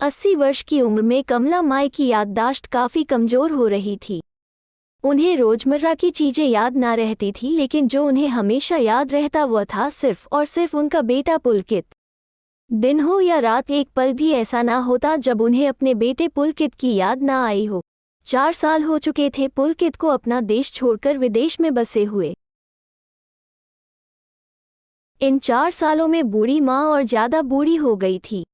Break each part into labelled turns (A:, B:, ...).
A: 80 वर्ष की उम्र में कमला माई की याददाश्त काफ़ी कमज़ोर हो रही थी। उन्हें रोज़मर्रा की चीज़ें याद ना रहती थी, लेकिन जो उन्हें हमेशा याद रहता वह था सिर्फ़ और सिर्फ़ उनका बेटा पुलकित। दिन हो या रात, एक पल भी ऐसा ना होता जब उन्हें अपने बेटे पुलकित की याद ना आई हो। 4 साल हो चुके थे पुलकित को अपना देश छोड़कर विदेश में बसे हुए। इन 4 सालों में बूढ़ी माँ और ज़्यादा बूढ़ी हो गई थी।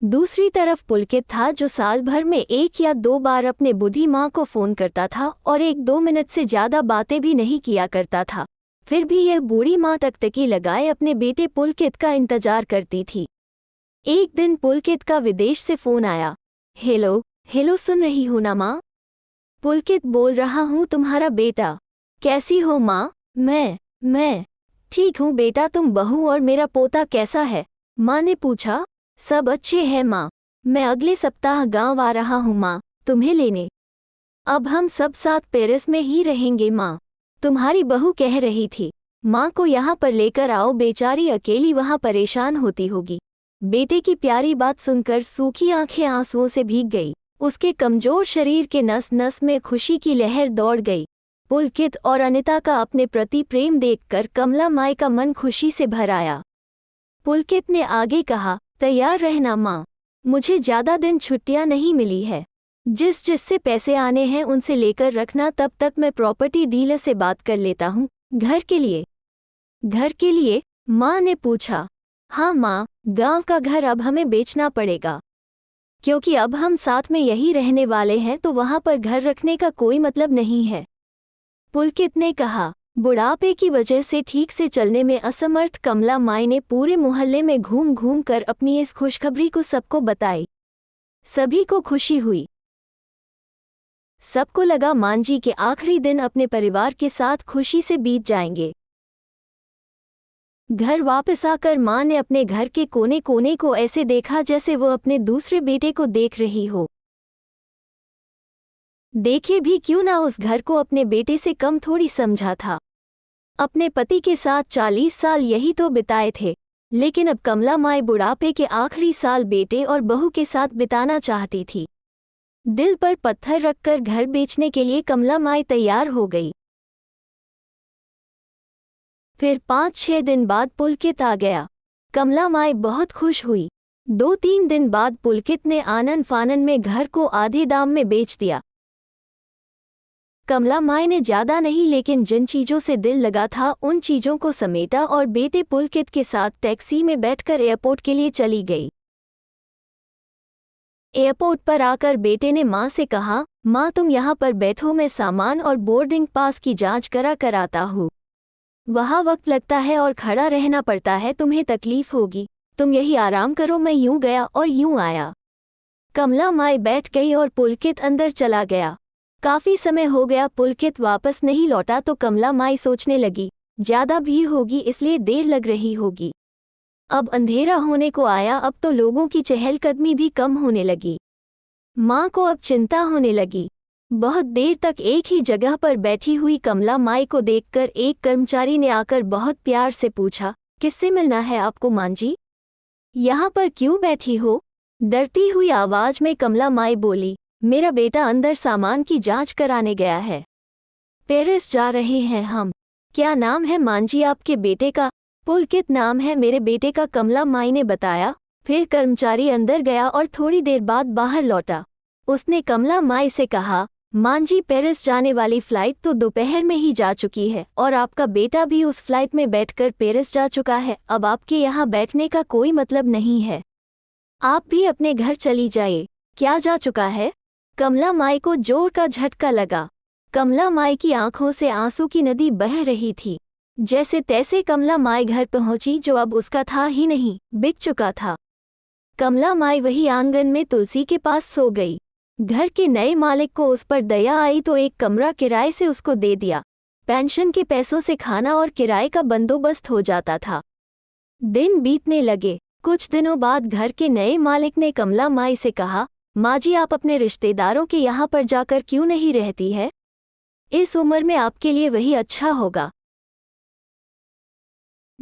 A: दूसरी तरफ पुलकित था जो साल भर में 1 या 2 बार अपने बूढ़ी माँ को फ़ोन करता था और 1-2 मिनट से ज़्यादा बातें भी नहीं किया करता था। फिर भी यह बूढ़ी माँ टकटकी लगाए अपने बेटे पुलकित का इंतजार करती थी। एक दिन पुलकित का विदेश से फ़ोन आया। हेलो हेलो, सुन रही हो ना माँ? पुलकित बोल रहा हूँ, तुम्हारा बेटा। कैसी हो माँ? मैं ठीक हूँ बेटा, तुम बहू और मेरा पोता कैसा है? माँ ने पूछा। सब अच्छे हैं माँ, मैं अगले सप्ताह गांव आ रहा हूँ माँ, तुम्हें लेने। अब हम सब साथ पेरिस में ही रहेंगे माँ। तुम्हारी बहू कह रही थी माँ को यहाँ पर लेकर आओ, बेचारी अकेली वहाँ परेशान होती होगी। बेटे की प्यारी बात सुनकर सूखी आंखें आंसुओं से भीग गई। उसके कमजोर शरीर के नस नस में खुशी की लहर दौड़ गई। पुलकित और अनिता का अपने प्रति प्रेम देखकर कमला माई का मन खुशी से भर आया। पुलकित ने आगे कहा, तैयार रहना माँ, मुझे ज़्यादा दिन छुट्टियाँ नहीं मिली है। जिससे पैसे आने हैं उनसे लेकर रखना, तब तक मैं प्रॉपर्टी डीलर से बात कर लेता हूँ। घर के लिए? घर के लिए? माँ ने पूछा। हाँ माँ, गांव का घर अब हमें बेचना पड़ेगा, क्योंकि अब हम साथ में यही रहने वाले हैं, तो वहाँ पर घर रखने का कोई मतलब नहीं है। पुलकित ने कहा। बुढ़ापे की वजह से ठीक से चलने में असमर्थ कमला माई ने पूरे मोहल्ले में घूम घूम कर अपनी इस खुशखबरी को सबको बताई। सभी को खुशी हुई। सबको लगा मांझी के आखिरी दिन अपने परिवार के साथ खुशी से बीत जाएंगे। घर वापस आकर माँ ने अपने घर के कोने कोने को ऐसे देखा जैसे वो अपने दूसरे बेटे को देख रही हो। देखे भी क्यों ना, उस घर को अपने बेटे से कम थोड़ी समझा था। अपने पति के साथ 40 साल यही तो बिताए थे, लेकिन अब कमला माई बुढ़ापे के आखिरी साल बेटे और बहू के साथ बिताना चाहती थी। दिल पर पत्थर रखकर घर बेचने के लिए कमला माई तैयार हो गई। फिर 5-6 दिन बाद पुलकित आ गया। कमला माई बहुत खुश हुई। 2-3 दिन बाद पुलकित ने आनन फानन में घर को आधे दाम में बेच दिया। कमला माई ने ज़्यादा नहीं, लेकिन जिन चीज़ों से दिल लगा था उन चीज़ों को समेटा और बेटे पुलकित के साथ टैक्सी में बैठकर एयरपोर्ट के लिए चली गई। एयरपोर्ट पर आकर बेटे ने माँ से कहा, माँ तुम यहाँ पर बैठो, मैं सामान और बोर्डिंग पास की जांच करा कर आता हूँ। वहाँ वक्त लगता है और खड़ा रहना पड़ता है, तुम्हें तकलीफ होगी, तुम यही आराम करो। मैं यूं गया और यूं आया। कमला माई बैठ गई और पुलकित अंदर चला गया। काफ़ी समय हो गया पुलकित वापस नहीं लौटा, तो कमला माई सोचने लगी, ज़्यादा भीड़ होगी इसलिए देर लग रही होगी। अब अंधेरा होने को आया, अब तो लोगों की चहलकदमी भी कम होने लगी। माँ को अब चिंता होने लगी। बहुत देर तक एक ही जगह पर बैठी हुई कमला माई को देखकर एक कर्मचारी ने आकर बहुत प्यार से पूछा, किससे मिलना है आपको मांझी? यहाँ पर क्यों बैठी हो? डरती हुई आवाज में कमला माई बोली, मेरा बेटा अंदर सामान की जांच कराने गया है। पेरिस जा रहे हैं हम। क्या नाम है मांझी आपके बेटे का? पुलकित नाम है मेरे बेटे का, कमला माई ने बताया। फिर कर्मचारी अंदर गया और थोड़ी देर बाद बाहर लौटा। उसने कमला माई से कहा, मांझी, पेरिस जाने वाली फ्लाइट तो दोपहर में ही जा चुकी है और आपका बेटा भी उस फ्लाइट में बैठकर पेरिस जा चुका है। अब आपके यहाँ बैठने का कोई मतलब नहीं है, आप भी अपने घर चली जाइए। क्या जा चुका है? कमला माई को जोर का झटका लगा। कमला माई की आंखों से आंसू की नदी बह रही थी। जैसे तैसे कमला माई घर पहुंची जो अब उसका था ही नहीं, बिक चुका था। कमला माई वही आंगन में तुलसी के पास सो गई। घर के नए मालिक को उस पर दया आई तो एक कमरा किराए से उसको दे दिया। पेंशन के पैसों से खाना और किराए का बंदोबस्त हो जाता था। दिन बीतने लगे। कुछ दिनों बाद घर के नए मालिक ने कमला माई से कहा, माँ जी, आप अपने रिश्तेदारों के यहाँ पर जाकर क्यों नहीं रहती है? इस उम्र में आपके लिए वही अच्छा होगा।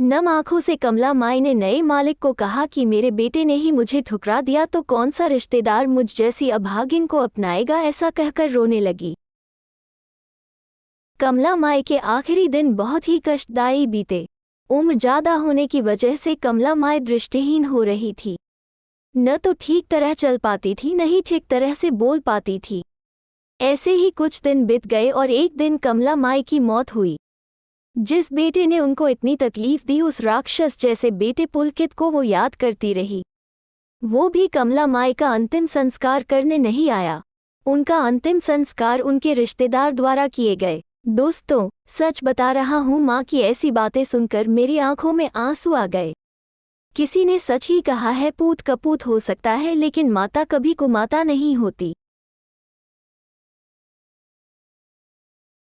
A: नम आंखों से कमला माई ने नए मालिक को कहा कि मेरे बेटे ने ही मुझे ठुकरा दिया तो कौन सा रिश्तेदार मुझ जैसी अभागिन को अपनाएगा, ऐसा कहकर रोने लगी। कमला माई के आखिरी दिन बहुत ही कष्टदायी बीते। उम्र ज़्यादा होने की वजह से कमला माई दृष्टिहीन हो रही थी। न तो ठीक तरह चल पाती थी, न ही ठीक तरह से बोल पाती थी। ऐसे ही कुछ दिन बीत गए और एक दिन कमला माई की मौत हुई। जिस बेटे ने उनको इतनी तकलीफ दी, उस राक्षस जैसे बेटे पुलकित को वो याद करती रही। वो भी कमला माई का अंतिम संस्कार करने नहीं आया। उनका अंतिम संस्कार उनके रिश्तेदार द्वारा किए गए। दोस्तों, सच बता रहा हूँ, माँ की ऐसी बातें सुनकर मेरी आंखों में आंसू आ गए। किसी ने सच ही कहा है, पूत कपूत हो सकता है लेकिन माता कभी कुमाता नहीं होती।